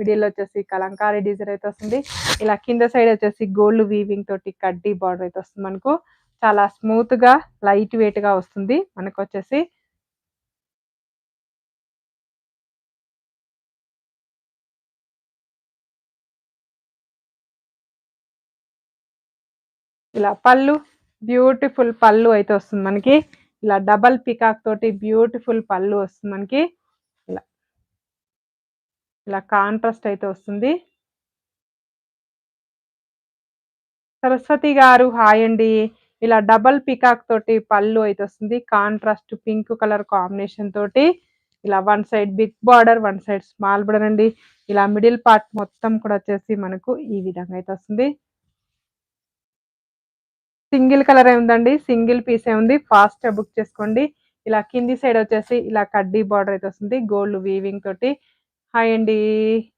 Middle వచ్చేసి Kalamkari design అయితే వస్తుంది. ఇలా కింద సైడ్ వచ్చేసి గోల్డ్ వీవింగ్ తోటి కడ్డీ బార్డర్ అయితే వస్తుంది మనకు. చాలా స్మూత్‌గా, లైట్ వెయిట్‌గా వస్తుంది మనకొచ్చేసి. ఇలా పళ్ళు, బ్యూటిఫుల్ పళ్ళు అయితే వస్తుంది మనకి. ఇలా డబల్ పీకాక్ తోటి బ్యూటిఫుల్ పళ్ళు వస్తుంది మనకి. ఇలా, ఇలా కాంట్రాస్ట్ అయితే వస్తుంది. సరస్వతి గారు హాయ్ అండి. ఇలా డబల్ పీకాక్ తోటి పళ్ళు అయితే వస్తుంది. కాంట్రాస్ట్ పింక్ కలర్ కాంబినేషన్ తోటి. ఇలా one side big border, one side small border అండి. ఇలా మిడిల్ పార్ట్ మొత్తం కూడా వచ్చేసి మనకు ఈ విధంగా అయితే వస్తుంది. సింగిల్ కలరే ఉందండి. సింగిల్ పీసే ఉంది. ఫాస్ట్‌గా బుక్ చేసుకోండి. ఇలా కింది సైడ్ వచ్చేసి ఇలా కడ్డీ బార్డర్ అయితే వస్తుంది. గోల్డ్ వీవింగ్ తోటి. హాయ్ అండి.